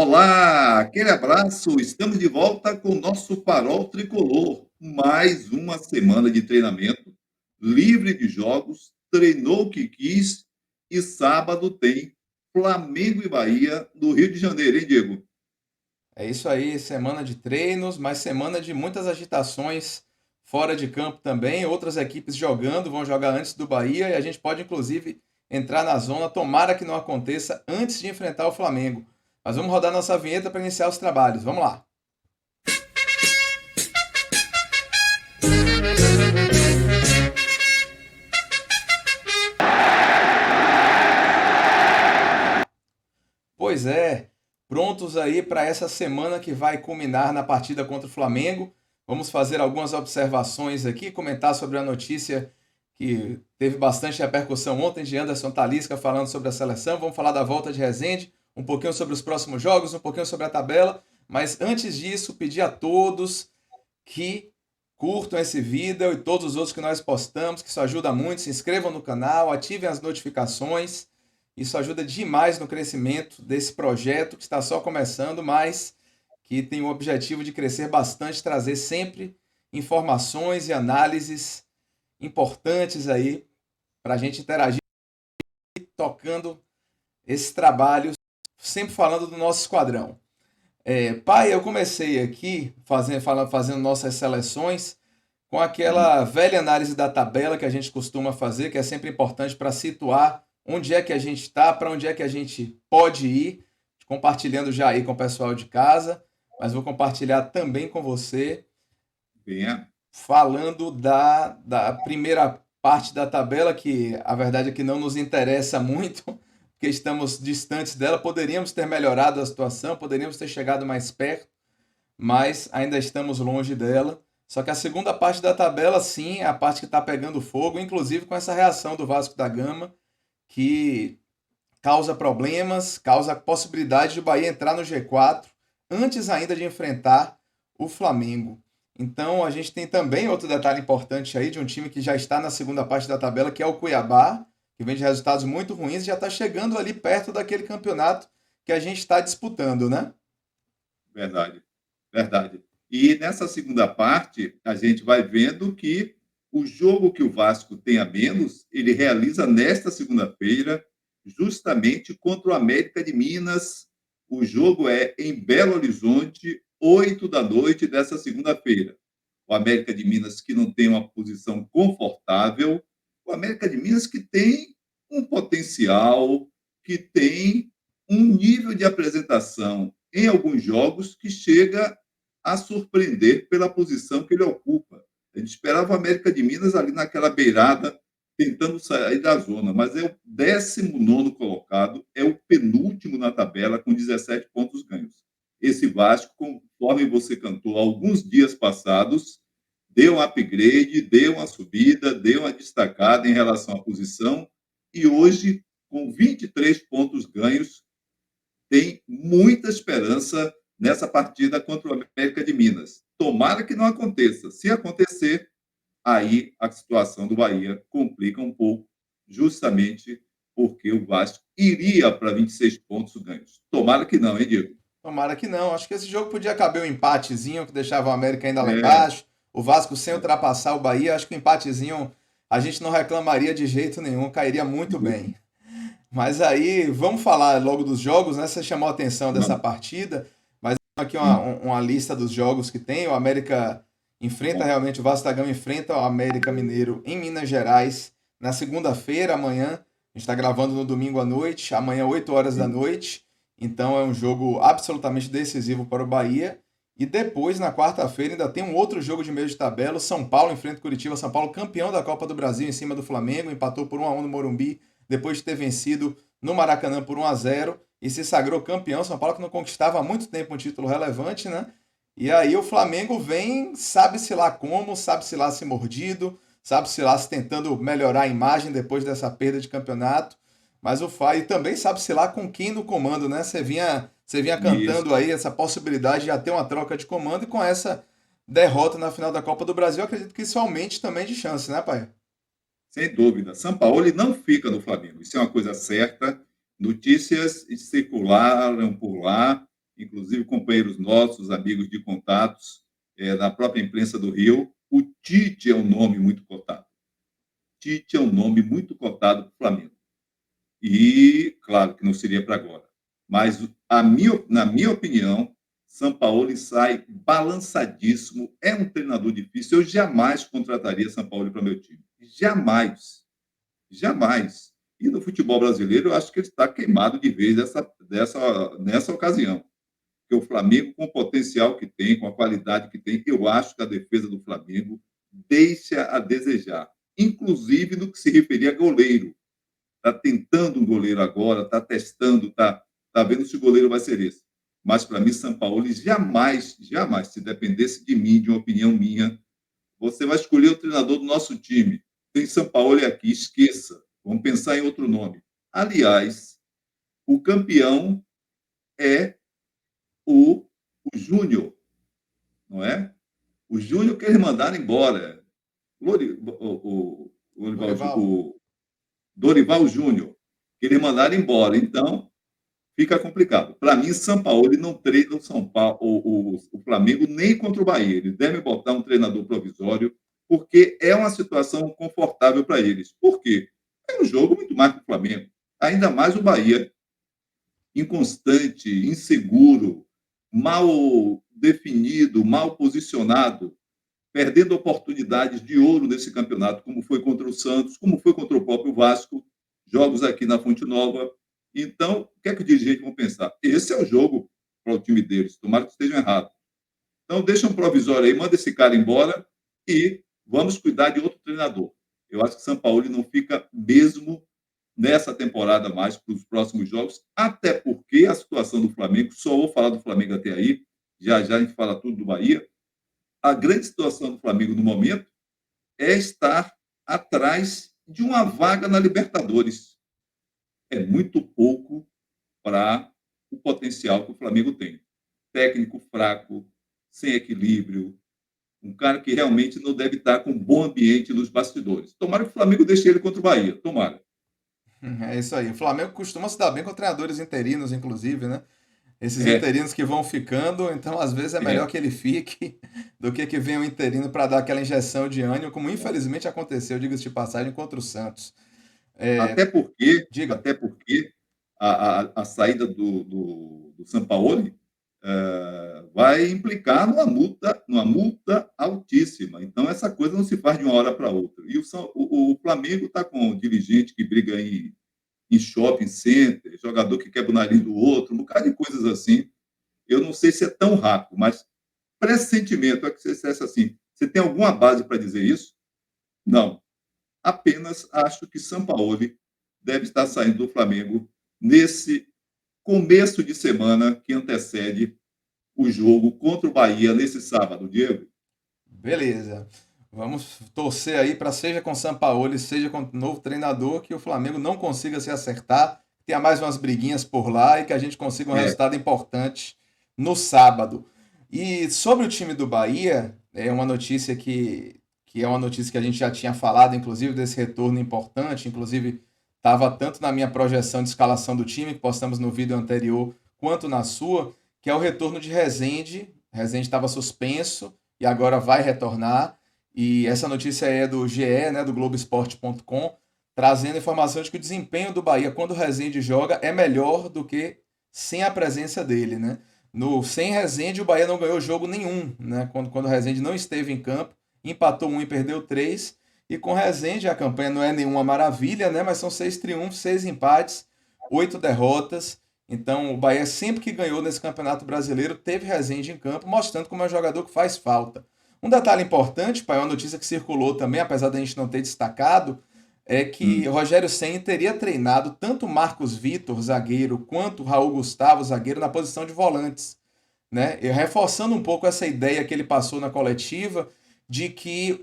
Olá, aquele abraço. Estamos de volta com o nosso Farol Tricolor. Mais uma semana de treinamento, livre de jogos, treinou o que quis e sábado tem Flamengo e Bahia no Rio de Janeiro, hein, Diego? É isso aí, semana de treinos, mas semana de muitas agitações fora de campo também. Outras equipes jogando, vão jogar antes do Bahia e a gente pode inclusive entrar na zona. Tomara que não aconteça antes de enfrentar o Flamengo. Mas vamos rodar nossa vinheta para iniciar os trabalhos. Vamos lá. Pois é, prontos aí para essa semana que vai culminar na partida contra o Flamengo. Vamos fazer algumas observações aqui, comentar sobre a notícia que teve bastante repercussão ontem de Anderson Talisca falando sobre a seleção. Vamos falar da volta de Resende, um pouquinho sobre os próximos jogos, um pouquinho sobre a tabela. Mas antes disso, pedir a todos que curtam esse vídeo e todos os outros que nós postamos, que isso ajuda muito. Se inscrevam no canal, ativem as notificações. Isso ajuda demais no crescimento desse projeto que está só começando, mas que tem o objetivo de crescer bastante, trazer sempre informações e análises importantes aí para a gente interagir tocando esse trabalho, sempre falando do nosso esquadrão. Pai, eu comecei aqui fazendo nossas seleções com aquela velha análise da tabela que a gente costuma fazer, que é sempre importante para situar onde é que a gente está, para onde é que a gente pode ir, compartilhando já aí com o pessoal de casa, mas vou compartilhar também com você, Venha. falando da primeira parte da tabela, que a verdade é que não nos interessa muito, porque estamos distantes dela, poderíamos ter melhorado a situação, poderíamos ter chegado mais perto, mas ainda estamos longe dela. Só que a segunda parte da tabela, sim, é a parte que está pegando fogo, inclusive com essa reação do Vasco da Gama, que causa problemas, causa a possibilidade de o Bahia entrar no G4 antes ainda de enfrentar o Flamengo. Então a gente tem também outro detalhe importante aí de um time que já está na segunda parte da tabela, que é o Cuiabá, que vem de resultados muito ruins e já está chegando ali perto daquele campeonato que a gente está disputando, né? Verdade, verdade. E nessa segunda parte, a gente vai vendo que o jogo que o Vasco tem a menos, ele realiza nesta segunda-feira, justamente contra o América de Minas. O jogo é em Belo Horizonte, 8 da noite dessa segunda-feira. O América de Minas que não tem uma posição confortável, o América de Minas que tem um potencial, que tem um nível de apresentação em alguns jogos que chega a surpreender pela posição que ele ocupa. A gente esperava o América de Minas ali naquela beirada, tentando sair da zona, mas é o 19º colocado, é o penúltimo na tabela, com 17 pontos ganhos. Esse Vasco, conforme você cantou alguns dias passados, deu um upgrade, deu uma subida, deu uma destacada em relação à posição, e hoje, com 23 pontos ganhos, tem muita esperança nessa partida contra o América de Minas. Tomara que não aconteça. Se acontecer, aí a situação do Bahia complica um pouco, justamente porque o Vasco iria para 26 pontos ganhos. Tomara que não, hein, Diego? Tomara que não. Acho que esse jogo podia caber um empatezinho que deixava o América ainda lá É, embaixo. O Vasco sem ultrapassar o Bahia. Acho que o empatezinho a gente não reclamaria de jeito nenhum, cairia muito bem. Mas aí, vamos falar logo dos jogos, né? Você chamou a atenção dessa vamos. partida, mas aqui uma lista dos jogos que tem. O América enfrenta Bom, realmente, o Vasco da Gama enfrenta o América Mineiro em Minas Gerais na segunda-feira, amanhã. A gente está gravando no domingo à noite, amanhã 8 horas da noite. Então é um jogo absolutamente decisivo para o Bahia. E depois, na quarta-feira, ainda tem um outro jogo de meio de tabela. O São Paulo enfrenta o Curitiba. São Paulo campeão da Copa do Brasil em cima do Flamengo, empatou por 1-1 no Morumbi depois de ter vencido no Maracanã por 1-0 e se sagrou campeão. São Paulo que não conquistava há muito tempo um título relevante, né? E aí o Flamengo vem, sabe-se lá como, sabe-se lá se mordido, sabe-se lá se tentando melhorar a imagem depois dessa perda de campeonato. Mas o Fai também sabe-se lá com quem no comando, né? Você vinha isso. cantando aí essa possibilidade de já ter uma troca de comando e com essa derrota na final da Copa do Brasil, acredito que isso aumente também de chance, né, pai? Sem dúvida. São Paulo não fica no Flamengo. Isso é uma coisa certa. Notícias circularam por lá inclusive companheiros nossos, amigos de contatos, na própria imprensa do Rio. O Tite é um nome muito cotado. Tite é um nome muito cotado para o Flamengo. E, claro, que não seria para agora. Mas, na minha opinião, Sampaoli sai balançadíssimo. É um treinador difícil. Eu jamais contrataria Sampaoli para meu time. Jamais. Jamais. E no futebol brasileiro, eu acho que ele está queimado de vez nessa ocasião. Porque o Flamengo, com o potencial que tem, com a qualidade que tem, eu acho que a defesa do Flamengo deixa a desejar. Inclusive no que se referia a goleiro. Está tentando um goleiro agora, está testando, está vendo se o goleiro vai ser esse. Mas, para mim, Sampaoli jamais, jamais, se dependesse de mim, de uma opinião minha, você vai escolher o treinador do nosso time. Tem Sampaoli aqui, esqueça. Vamos pensar em outro nome. Aliás, o campeão é o Júnior, não é? O Júnior que eles mandaram embora. O Dorival Júnior, que eles mandaram embora. Então, fica complicado. Para mim, Sampaoli não treina o São Paulo, o Flamengo nem contra o Bahia. Eles devem botar um treinador provisório, porque é uma situação confortável para eles. Por quê? É um jogo muito mais que o Flamengo. Ainda mais o Bahia, inconstante, inseguro, mal definido, mal posicionado, perdendo oportunidades de ouro nesse campeonato, como foi contra o Santos, como foi contra o próprio Vasco, jogos aqui na Fonte Nova. Então, o que é que os dirigentes vão pensar? Esse é o jogo para o time deles, tomara que estejam errados. Então, deixa um provisório aí, manda esse cara embora e vamos cuidar de outro treinador. Eu acho que São Paulo não fica mesmo nessa temporada mais para os próximos jogos, até porque a situação do Flamengo, só vou falar do Flamengo até aí, já já a gente fala tudo do Bahia. A grande situação do Flamengo no momento é estar atrás de uma vaga na Libertadores. É muito pouco para o potencial que o Flamengo tem. Técnico fraco, sem equilíbrio, um cara que realmente não deve estar com um bom ambiente nos bastidores. Tomara que o Flamengo deixe ele contra o Bahia, tomara. É isso aí. O Flamengo costuma se dar bem com treinadores interinos, inclusive, né? Esses É, interinos que vão ficando, então às vezes é melhor é. que ele fique do que venha um interino para dar aquela injeção de ânimo, como infelizmente aconteceu, diga-se de passagem, contra o Santos. É, Até diga. porque a saída do Sampaoli vai implicar numa multa altíssima. Então, essa coisa não se faz de uma hora para outra. E o Flamengo está com um dirigente que briga em shopping center, jogador que quebra o nariz do outro, um bocado de coisas assim. Eu não sei se é tão rápido, mas pressentimento é que você dissesse assim, você tem alguma base para dizer isso? Não. Apenas acho que Sampaoli deve estar saindo do Flamengo nesse começo de semana que antecede o jogo contra o Bahia nesse sábado, Diego. Beleza. Vamos torcer aí para seja com Sampaoli, seja com o novo treinador, que o Flamengo não consiga se acertar, tenha mais umas briguinhas por lá e que a gente consiga um É, resultado importante no sábado. E sobre o time do Bahia, é uma notícia que é uma notícia que a gente já tinha falado, inclusive, desse retorno importante, inclusive estava tanto na minha projeção de escalação do time, que postamos no vídeo anterior, quanto na sua, que é o retorno de Rezende. Rezende estava suspenso e agora vai retornar. E essa notícia é do GE, né, do Globoesporte.com, trazendo informação de que o desempenho do Bahia quando o Rezende joga é melhor do que sem a presença dele, né? Sem Rezende, o Bahia não ganhou jogo nenhum, né? Quando o Rezende não esteve em campo, empatou um e perdeu três. E com Rezende a campanha não é nenhuma maravilha, né? Mas são 6 triunfos, 6 empates, 8 derrotas. Então o Bahia sempre que ganhou nesse Campeonato Brasileiro teve Rezende em campo, mostrando como é um jogador que faz falta. Um detalhe importante, pai, uma notícia que circulou também, apesar da gente não ter destacado, é que hum, Rogério Ceni teria treinado tanto Marcos Vitor, zagueiro, quanto Raul Gustavo, zagueiro, na posição de volantes, né? E reforçando um pouco essa ideia que ele passou na coletiva de que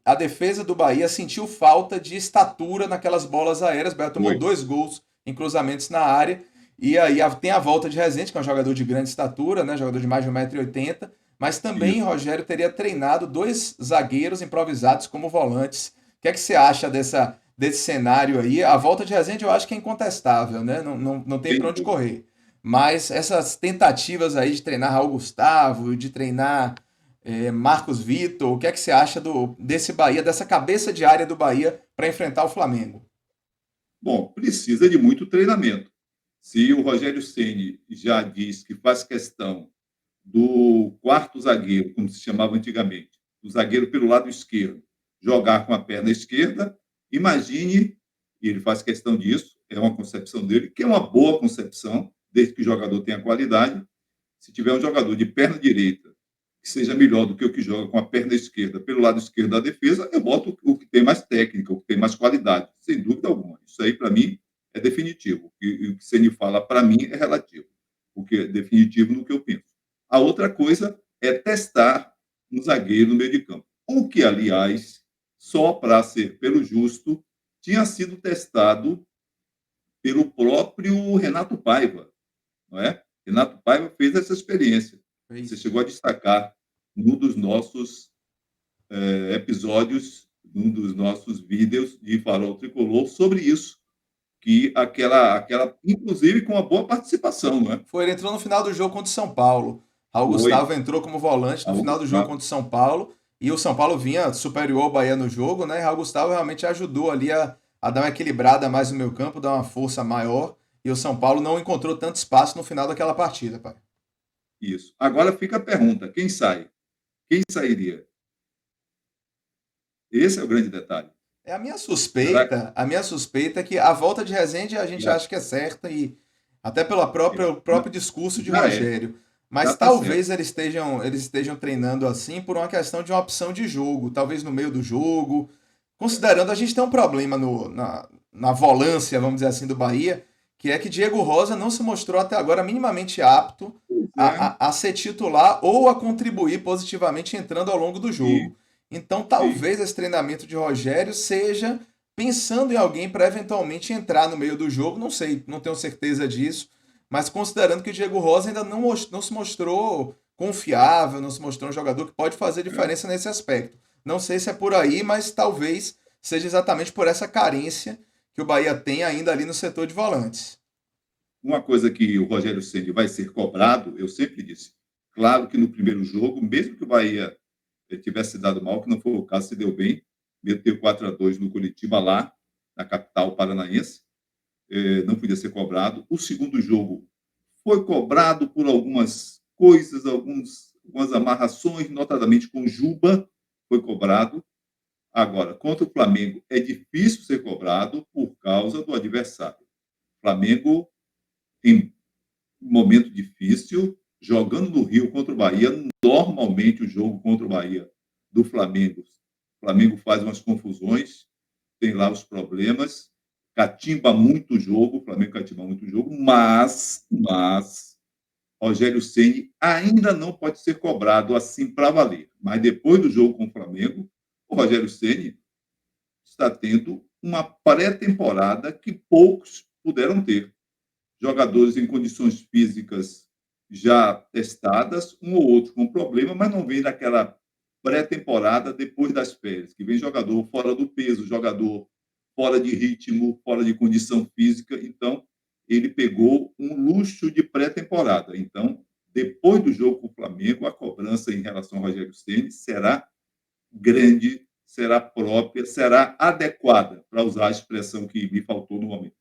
a defesa do Bahia sentiu falta de estatura naquelas bolas aéreas. O Bahia tomou foi. 2 gols em cruzamentos na área. E aí tem a volta de Rezende, que é um jogador de grande estatura, né? Jogador de mais de 1,80 m. Mas também Isso. Rogério teria treinado 2 zagueiros improvisados como volantes. O que é que você acha desse cenário aí? A volta de Rezende eu acho que é incontestável, né? Não tem para Sem onde dúvida. correr. mas essas tentativas aí de treinar Raul Gustavo, de treinar Marcos Vitor, o que é que você acha desse Bahia, dessa cabeça de área do Bahia para enfrentar o Flamengo? Bom, precisa de muito treinamento. Se o Rogério Ceni já diz que faz questão do quarto zagueiro, como se chamava antigamente, o zagueiro pelo lado esquerdo, jogar com a perna esquerda, imagine, e ele faz questão disso, é uma concepção dele, que é uma boa concepção, desde que o jogador tenha qualidade. Se tiver um jogador de perna direita que seja melhor do que o que joga com a perna esquerda pelo lado esquerdo da defesa, eu boto o que tem mais técnica, o que tem mais qualidade, sem dúvida alguma. Isso aí, para mim, é definitivo. E o que você me fala, para mim, é relativo, porque é definitivo no que eu penso. A outra coisa é testar um zagueiro no meio de campo. O que, aliás, só para ser pelo justo, tinha sido testado pelo próprio Renato Paiva, não é? Renato Paiva fez essa experiência. É Você isso. chegou a destacar num dos nossos episódios, num dos nossos vídeos de Farol Tricolor sobre isso, que inclusive com uma boa participação, não é? Foi, ele entrou no final do jogo contra o São Paulo. Raul Foi Gustavo entrou como volante no Raul final do jogo Gustavo. contra o São Paulo. E o São Paulo vinha superior ao Bahia no jogo, né? E Raul Gustavo realmente ajudou ali a dar uma equilibrada mais no meio campo, dar uma força maior. E o São Paulo não encontrou tanto espaço no final daquela partida, pai. Isso. Agora fica a pergunta: quem sai? Quem sairia? Esse é o grande detalhe. É Será que. a minha suspeita é que a volta de Rezende a gente Já, acha que é certa e até pelo próprio discurso de já é, Rogério. já Mas está certo. talvez eles estejam treinando assim por uma questão de uma opção de jogo, talvez no meio do jogo. Considerando a gente tem um problema na volância, vamos dizer assim, do Bahia, que é que Diego Rosa não se mostrou até agora minimamente apto Pois é. a ser titular ou a contribuir positivamente entrando ao longo do Sim, jogo. Então, sim. talvez esse treinamento de Rogério seja pensando em alguém para eventualmente entrar no meio do jogo. Não sei, não tenho certeza disso, mas considerando que o Diego Rosa ainda não se mostrou confiável, não se mostrou um jogador que pode fazer É. diferença nesse aspecto. Não sei se é por aí, mas talvez seja exatamente por essa carência que o Bahia tem ainda ali no setor de volantes. Uma coisa que o Rogério Ceni vai ser cobrado, eu sempre disse. Claro que no primeiro jogo, mesmo que o Bahia tivesse dado mal, que não foi o caso, se deu bem, meteu 4-2 no Curitiba lá, na capital paranaense, não podia ser cobrado. O segundo jogo foi cobrado por algumas coisas, algumas amarrações, notadamente com Juba, foi cobrado. Agora, contra o Flamengo, é difícil ser cobrado por causa do adversário. O Flamengo, em um momento difícil, jogando no Rio contra o Bahia, normalmente o jogo contra o Bahia do Flamengo, o Flamengo faz umas confusões, tem lá os problemas, catimba muito o jogo, o Flamengo catimba muito o jogo, mas Rogério Ceni ainda não pode ser cobrado assim para valer. Mas depois do jogo com o Flamengo, o Rogério Ceni está tendo uma pré-temporada que poucos puderam ter. Jogadores em condições físicas já testadas, um ou outro com problema, mas não vem daquela pré-temporada depois das férias, que vem jogador fora do peso, jogador fora de ritmo, fora de condição física. Então, ele pegou um luxo de pré-temporada. Então, depois do jogo com o Flamengo, a cobrança em relação ao Rogério Ceni será grande, será própria, será adequada, para usar a expressão que me faltou no momento.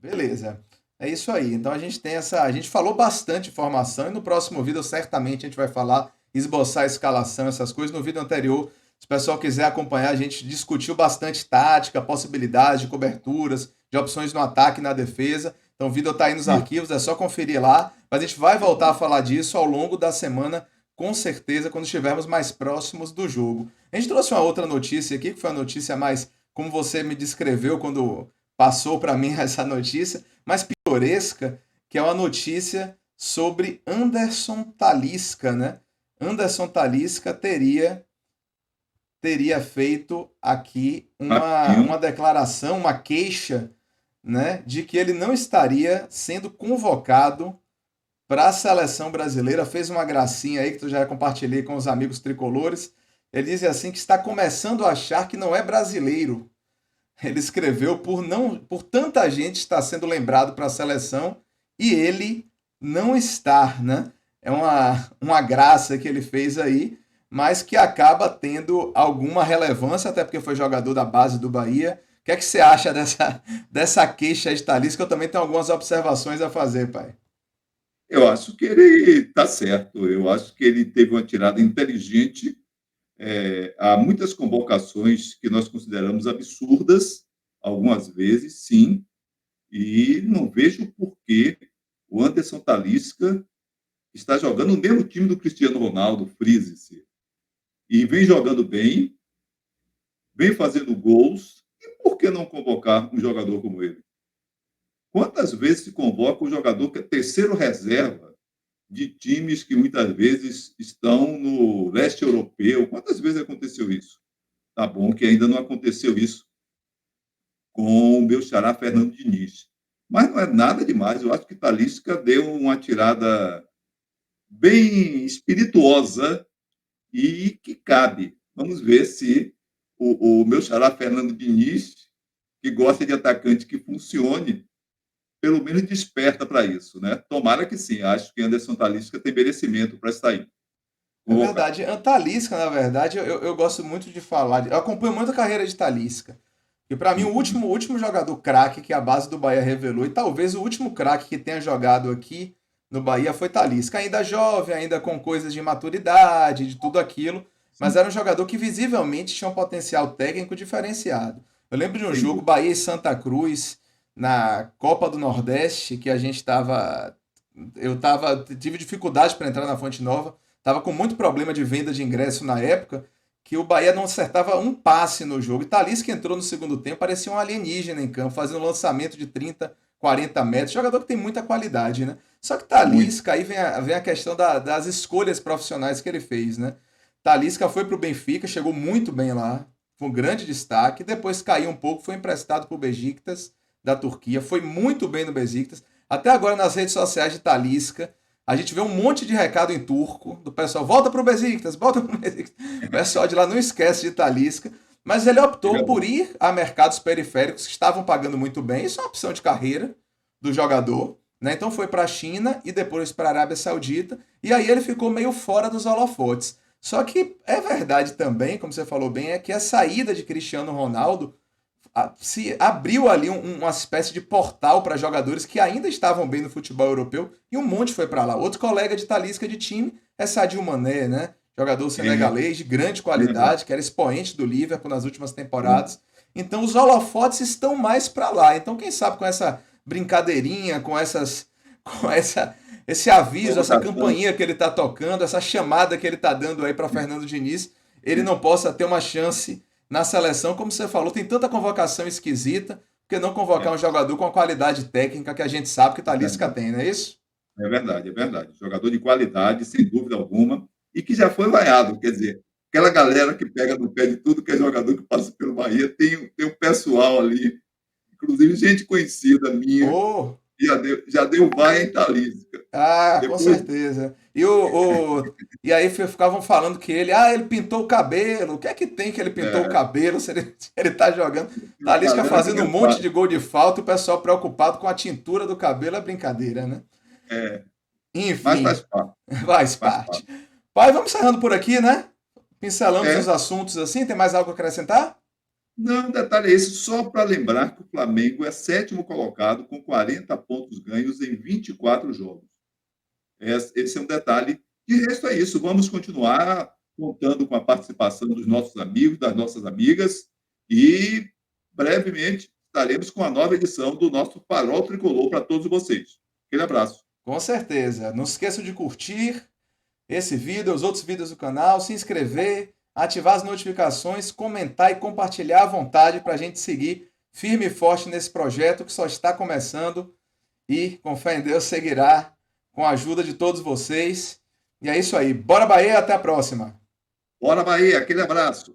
Beleza. É isso aí. Então a gente tem essa. A gente falou bastante informação e no próximo vídeo certamente a gente vai falar, esboçar a escalação, essas coisas. No vídeo anterior, se o pessoal quiser acompanhar, a gente discutiu bastante tática, possibilidades de coberturas, de opções no ataque e na defesa. Então o vídeo está aí nos Isso, arquivos, é só conferir lá. Mas a gente vai voltar a isso. falar disso ao longo da semana, com certeza, quando estivermos mais próximos do jogo. A gente trouxe uma outra notícia aqui, que foi a notícia mais, como você me descreveu quando passou para mim essa notícia, mais pitoresca, que é uma notícia sobre Anderson Talisca, né? Anderson Talisca teria feito aqui Rapidinho. uma declaração, uma queixa, né, de que ele não estaria sendo convocado para a seleção brasileira. Fez uma gracinha aí que tu já compartilhei com os amigos tricolores. Ele diz assim que está começando a achar que não é brasileiro. Ele escreveu por tanta gente estar sendo lembrado para a seleção e ele não estar, né? É uma graça que ele fez aí, mas que acaba tendo alguma relevância, até porque foi jogador da base do Bahia. O que é que você acha dessa queixa de Talisca? Eu também tenho algumas observações a fazer, pai. Eu acho que ele está certo. Eu acho que ele teve uma tirada inteligente. Há muitas convocações que nós consideramos absurdas, algumas vezes, sim, e não vejo por que o Anderson Talisca está jogando no mesmo time do Cristiano Ronaldo, frise-se, e vem jogando bem, vem fazendo gols, e por que não convocar um jogador como ele? Quantas vezes se convoca um jogador que é terceiro reserva de times que muitas vezes estão no leste europeu? Quantas vezes aconteceu isso? Tá bom que ainda não aconteceu isso com o meu xará Fernando Diniz. Mas não é nada demais. Eu acho que Talisca deu uma tirada bem espirituosa e que cabe. Vamos ver se o meu xará Fernando Diniz, que gosta de atacante que funcione, pelo menos desperta para isso, né? Tomara que sim. Acho que Anderson Talisca tem merecimento para estar aí, É convocado. verdade. A Talisca, na verdade, eu gosto muito de falar. Eu acompanho muito a carreira de Talisca. E para mim, Uhum. o último jogador craque que a base do Bahia revelou, e talvez o último craque que tenha jogado aqui no Bahia foi Talisca. Ainda jovem, ainda com coisas de maturidade, de tudo aquilo, mas Sim, era um jogador que visivelmente tinha um potencial técnico diferenciado. Eu lembro de um sem jogo dúvida. Bahia e Santa Cruz na Copa do Nordeste, que a gente estava. Tive dificuldade para entrar na Fonte Nova, estava com muito problema de venda de ingresso na época que o Bahia não acertava um passe no jogo. E Talisca entrou no segundo tempo, parecia um alienígena em campo, fazendo um lançamento de 30, 40 metros. Jogador que tem muita qualidade, né? Só que Muito. Talisca, aí vem a questão das escolhas profissionais que ele fez, né? Talisca foi para o Benfica, chegou muito bem lá, foi um grande destaque. Depois caiu um pouco, foi emprestado para o Besiktas da Turquia, foi muito bem no Besiktas. Até agora nas redes sociais de Talisca, a gente vê um monte de recado em turco do pessoal, volta pro Besiktas, volta pro Besiktas. O pessoal de lá não esquece de Talisca, mas ele É optou por verdade. ir a mercados periféricos que estavam pagando muito bem. Isso é uma opção de carreira do jogador, né? Então foi para a China e depois para a Arábia Saudita, e aí ele ficou meio fora dos holofotes. Só que é verdade também, como você falou bem, é que a saída de Cristiano Ronaldo se abriu ali uma espécie de portal para jogadores que ainda estavam bem no futebol europeu e um monte foi para lá. Outro colega de Talisca de time é Sadio Mané, né? Jogador É senegalês de grande verdade. qualidade, que era expoente do Liverpool nas últimas Sim. temporadas. Então os holofotes estão mais para lá. Então quem sabe com essa brincadeirinha, com esse aviso, essa Convocação. campainha que ele está tocando, essa chamada que ele está dando aí para Fernando Diniz, ele não possa ter uma chance na seleção, como você falou, tem tanta convocação esquisita, porque não convocar É, um jogador com a qualidade técnica que a gente sabe que o é Talisca verdade. tem, não é isso? É verdade, é verdade. Jogador de qualidade, sem dúvida alguma, e que já foi vaiado. Quer dizer, aquela galera que pega no pé de tudo que é jogador que passa pelo Bahia, tem um pessoal ali, inclusive gente conhecida minha, Oh, já deu vaia em Talisca. com Depois, certeza. E aí ficavam falando que ele pintou o cabelo. O que é que tem que ele pintou o é, cabelo se ele tá jogando? tem uma Talisca galera que fazendo não um é monte de fácil. gol de falta, o pessoal preocupado com a tintura do cabelo é brincadeira, né? É, mas faz Enfim, parte, faz faz parte. parte. Pai, vamos encerrando por aqui, né? Pincelamos os É, assuntos assim. Tem mais algo a acrescentar? não, detalhe é esse, só para lembrar que o Flamengo é sétimo colocado com 40 pontos ganhos em 24 jogos. Esse é um detalhe. De resto é isso. Vamos continuar contando com a participação dos nossos amigos, das nossas amigas, e brevemente estaremos com a nova edição do nosso Farol Tricolor para todos vocês. Aquele abraço. Com certeza. Não se esqueça de curtir esse vídeo, os outros vídeos do canal, se inscrever, ativar as notificações, comentar e compartilhar à vontade para a gente seguir firme e forte nesse projeto que só está começando e, com fé em Deus, seguirá com a ajuda de todos vocês. E é isso aí. Bora Bahia, até a próxima. Bora, Bahia. Aquele abraço.